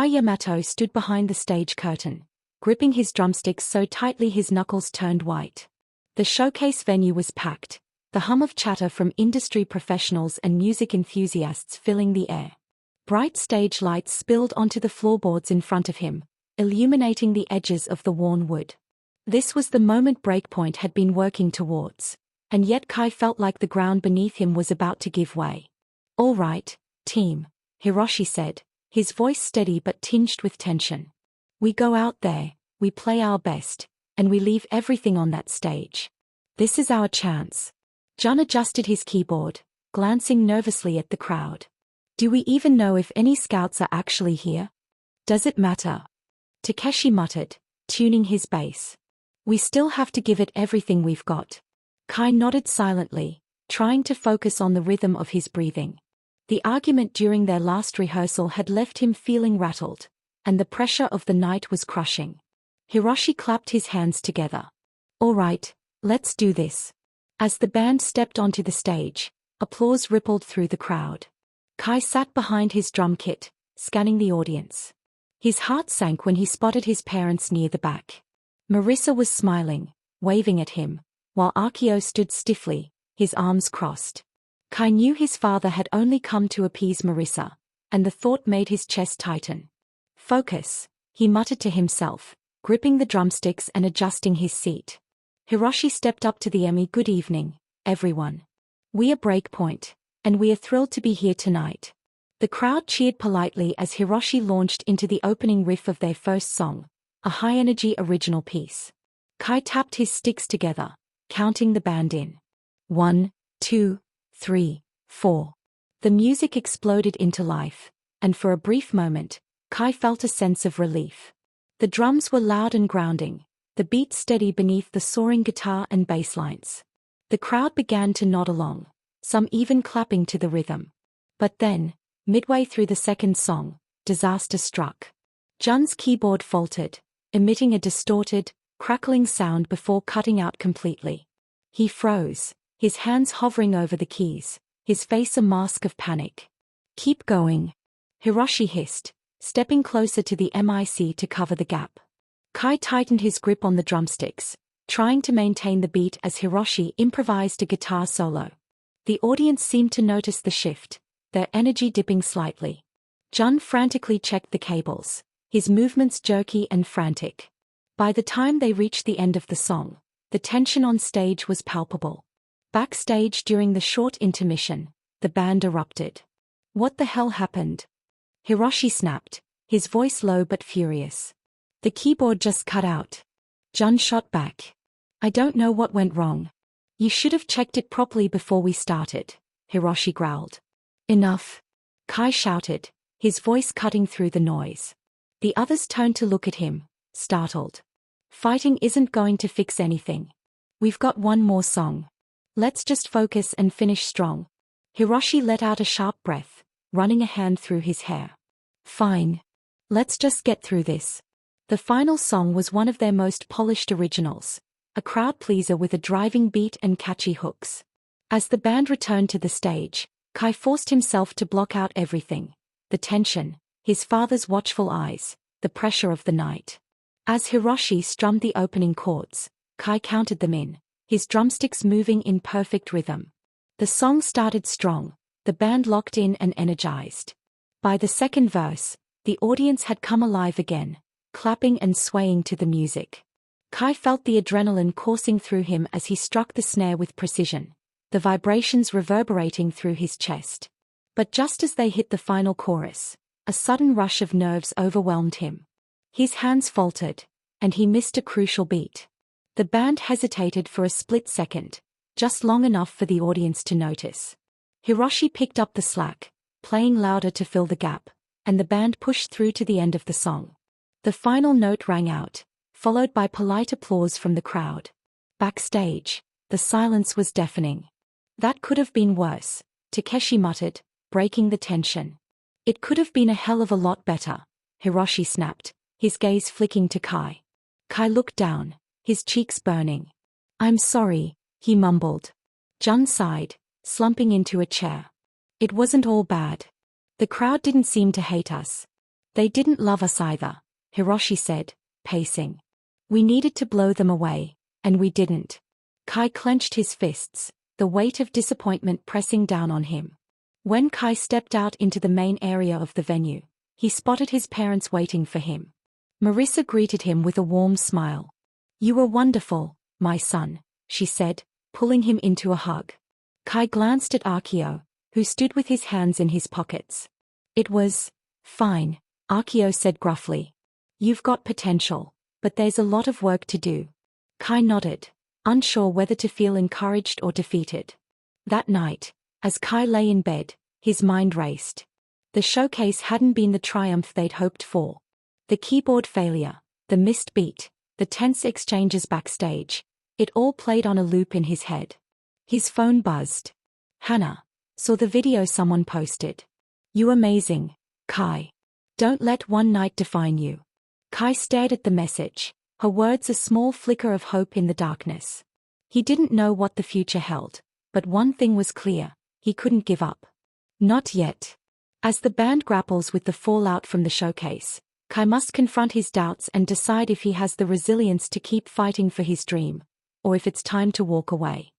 Yamato stood behind the stage curtain, gripping his drumsticks so tightly his knuckles turned white. The showcase venue was packed, the hum of chatter from industry professionals and music enthusiasts filling the air. Bright stage lights spilled onto the floorboards in front of him, illuminating the edges of the worn wood. This was the moment Breakpoint had been working towards, and yet Kai felt like the ground beneath him was about to give way. "All right, team," Hiroshi said, his voice steady but tinged with tension. "We go out there, we play our best, and we leave everything on that stage. This is our chance." Jun adjusted his keyboard, glancing nervously at the crowd. "Do we even know if any scouts are actually here? Does it matter?" Takeshi muttered, tuning his bass. "We still have to give it everything we've got." Kai nodded silently, trying to focus on the rhythm of his breathing. The argument during their last rehearsal had left him feeling rattled, and the pressure of the night was crushing. Hiroshi clapped his hands together. "All right, let's do this." As the band stepped onto the stage, applause rippled through the crowd. Kai sat behind his drum kit, scanning the audience. His heart sank when he spotted his parents near the back. Marissa was smiling, waving at him, while Akio stood stiffly, his arms crossed. Kai knew his father had only come to appease Marissa, and the thought made his chest tighten. "Focus," he muttered to himself, gripping the drumsticks and adjusting his seat. Hiroshi stepped up to the Emmy. "Good evening, everyone. We are Breakpoint, and we are thrilled to be here tonight." The crowd cheered politely as Hiroshi launched into the opening riff of their first song, a high-energy original piece. Kai tapped his sticks together, counting the band in. 1, 2, 3, 4. The music exploded into life, and for a brief moment, Kai felt a sense of relief. The drums were loud and grounding, the beat steady beneath the soaring guitar and bass lines. The crowd began to nod along, some even clapping to the rhythm. But then, midway through the second song, disaster struck. Jun's keyboard faltered, emitting a distorted, crackling sound before cutting out completely. He froze, his hands hovering over the keys, his face a mask of panic. "Keep going," Hiroshi hissed, stepping closer to the mic to cover the gap. Kai tightened his grip on the drumsticks, trying to maintain the beat as Hiroshi improvised a guitar solo. The audience seemed to notice the shift, their energy dipping slightly. Jun frantically checked the cables, his movements jerky and frantic. By the time they reached the end of the song, the tension on stage was palpable. Backstage during the short intermission, the band erupted. "What the hell happened?" Hiroshi snapped, his voice low but furious. "The keyboard just cut out." Jun shot back. "I don't know what went wrong. You should have checked it properly before we started," Hiroshi growled. "Enough," Kai shouted, his voice cutting through the noise. The others turned to look at him, startled. "Fighting isn't going to fix anything. We've got one more song. Let's just focus and finish strong." Hiroshi let out a sharp breath, running a hand through his hair. "Fine. Let's just get through this." The final song was one of their most polished originals, a crowd pleaser with a driving beat and catchy hooks. As the band returned to the stage, Kai forced himself to block out everything: the tension, his father's watchful eyes, the pressure of the night. As Hiroshi strummed the opening chords, Kai counted them in, his drumsticks moving in perfect rhythm. The song started strong, the band locked in and energized. By the second verse, the audience had come alive again, clapping and swaying to the music. Kai felt the adrenaline coursing through him as he struck the snare with precision, the vibrations reverberating through his chest. But just as they hit the final chorus, a sudden rush of nerves overwhelmed him. His hands faltered, and he missed a crucial beat. The band hesitated for a split second, just long enough for the audience to notice. Hiroshi picked up the slack, playing louder to fill the gap, and the band pushed through to the end of the song. The final note rang out, followed by polite applause from the crowd. Backstage, the silence was deafening. "That could have been worse," Takeshi muttered, breaking the tension. "It could have been a hell of a lot better," Hiroshi snapped, his gaze flicking to Kai. Kai looked down, his cheeks burning. "I'm sorry," he mumbled. Jun sighed, slumping into a chair. "It wasn't all bad. The crowd didn't seem to hate us. They didn't love us either, Hiroshi said, pacing. We needed to blow them away, and we didn't. Kai clenched his fists, the weight of disappointment pressing down on him. When Kai stepped out into the main area of the venue, he spotted his parents waiting for him. Marissa greeted him with a warm smile. You were wonderful, my son, she said, pulling him into a hug. Kai glanced at Akio, who stood with his hands in his pockets. It was fine, Akio said gruffly. You've got potential, but there's a lot of work to do. Kai nodded, unsure whether to feel encouraged or defeated. That night, as Kai lay in bed, his mind raced. The showcase hadn't been the triumph they'd hoped for. The keyboard failure, the missed beat, the tense exchanges backstage, it all played on a loop in his head. His phone buzzed. Hannah, saw the video someone posted. You amazing, Kai. Don't let one night define you. Kai stared at the message, her words a small flicker of hope in the darkness. He didn't know what the future held, but one thing was clear, he couldn't give up. Not yet. As the band grapples with the fallout from the showcase, Kai must confront his doubts and decide if he has the resilience to keep fighting for his dream, or if it's time to walk away.